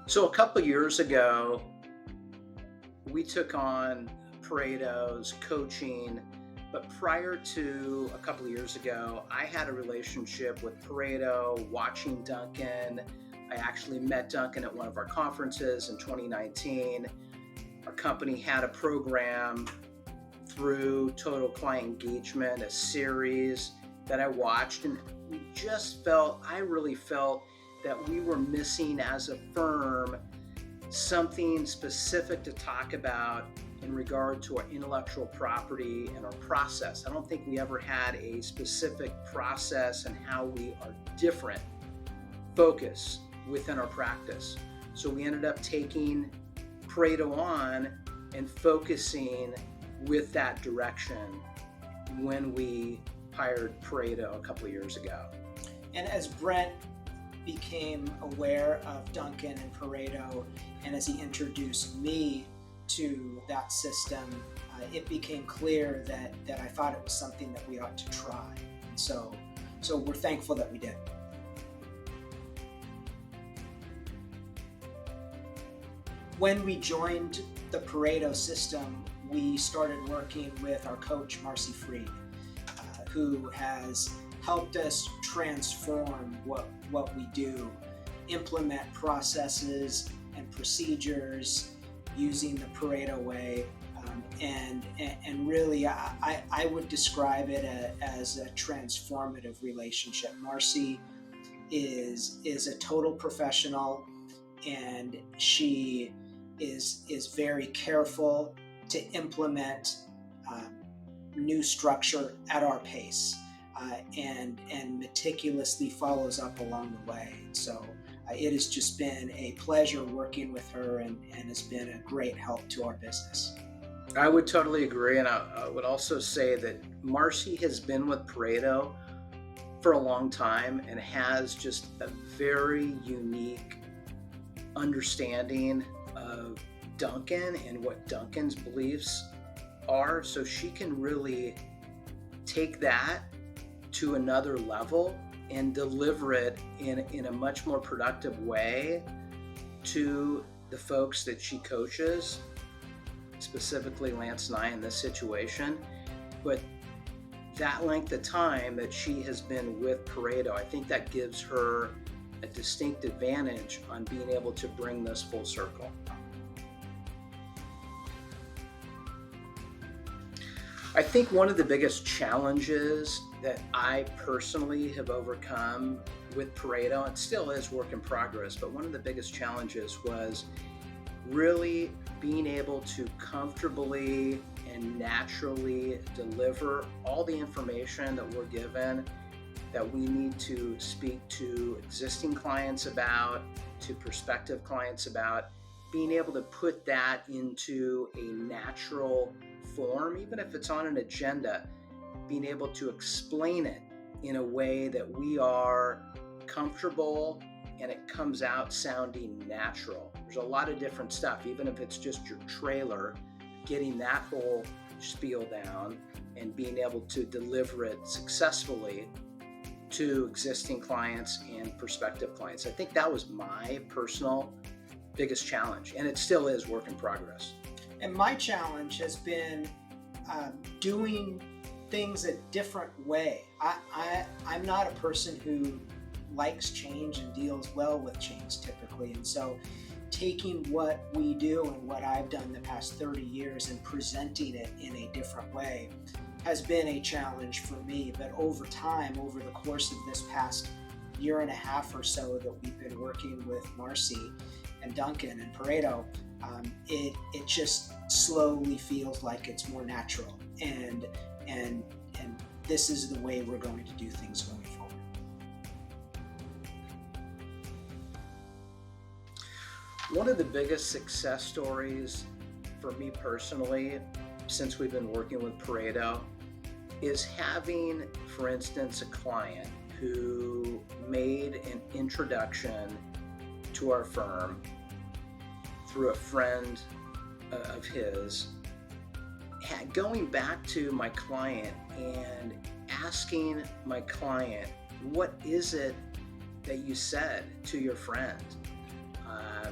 So a couple years ago, we took on Pareto's coaching, but prior to a couple of years ago, I had a relationship with Pareto, watching Duncan. I actually met Duncan at one of our conferences in 2019. Our company had a program through Total Client Engagement, a series that I watched, and I really felt that we were missing as a firm something specific to talk about in regard to our intellectual property and our process. I don't think we ever had a specific process and how we are different focus within our practice. So we ended up taking Pareto on and focusing with that direction when we hired Pareto a couple of years ago. And as Brent became aware of Duncan and Pareto, and as he introduced me to that system, it became clear that I thought it was something that we ought to try. And so we're thankful that we did. When we joined the Pareto system, we started working with our coach, Marci Fried, who has helped us transform what we do, implement processes and procedures using the Pareto way, and really I would describe it as a transformative relationship. Marci is a total professional, and she is very careful to implement new structure at our pace, and meticulously follows up along the way. So it has just been a pleasure working with her, and has been a great help to our business. I would totally agree, and I would also say that Marci has been with Pareto for a long time and has just a very unique understanding of Duncan and what Duncan's beliefs are, so she can really take that to another level and deliver it in a much more productive way to the folks that she coaches, specifically Lance and I in this situation. But that length of time that she has been with Pareto, I think that gives her a distinct advantage on being able to bring this full circle. I think one of the biggest challenges that I personally have overcome with Pareto, and still is work in progress, but one of the biggest challenges was really being able to comfortably and naturally deliver all the information that we're given, that we need to speak to existing clients about, to prospective clients about, being able to put that into a natural form, even if it's on an agenda, being able to explain it in a way that we are comfortable and it comes out sounding natural. There's a lot of different stuff, even if it's just your trailer, getting that whole spiel down and being able to deliver it successfully to existing clients and prospective clients. I think that was my personal biggest challenge, and it still is work in progress. And my challenge has been doing things a different way. I'm not a person who likes change and deals well with change typically, and so taking what we do and what I've done the past 30 years and presenting it in a different way has been a challenge for me. But over time, over the course of this past year and a half or so that we've been working with Marci and Duncan and Pareto, it just slowly feels like it's more natural, and this is the way we're going to do things going forward. One of the biggest success stories for me personally, since we've been working with Pareto, is having, for instance, a client who made an introduction to our firm through a friend of his, going back to my client and asking my client, what is it that you said to your friend?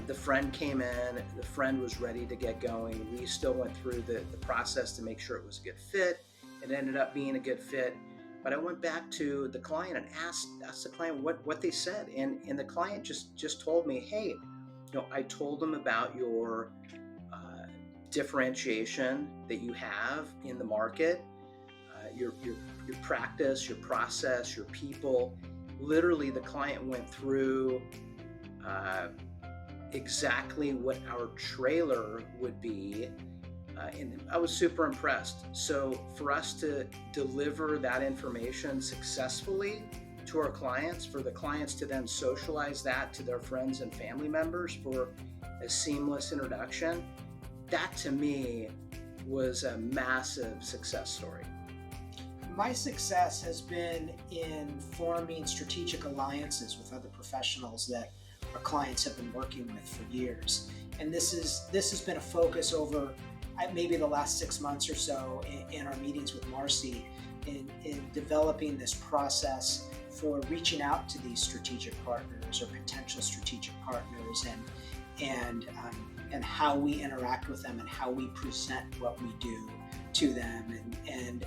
The friend came in, the friend was ready to get going. We still went through the process to make sure it was a good fit. It ended up being a good fit. But I went back to the client and asked the client what they said. And the client just told me, hey, I told them about your uh, differentiation that you have in the market, your practice, your process, your people. Literally, the client went through uh, exactly what our trailer would be. And I was super impressed. So, for us to deliver that information successfully to our clients, for the clients to then socialize that to their friends and family members for a seamless introduction, that to me was a massive success story. My success has been in forming strategic alliances with other professionals that our clients have been working with for years. And this has been a focus over maybe the last 6 months or so in our meetings with Marci in developing this process for reaching out to these strategic partners or potential strategic partners, and how we interact with them and how we present what we do to them, and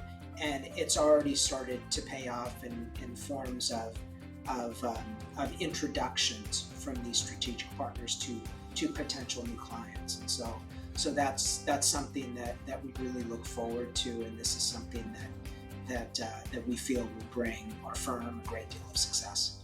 it's already started to pay off in forms of introductions from these strategic partners to potential new clients. And so that's something that we really look forward to, and this is something that we feel will bring our firm a great deal of success.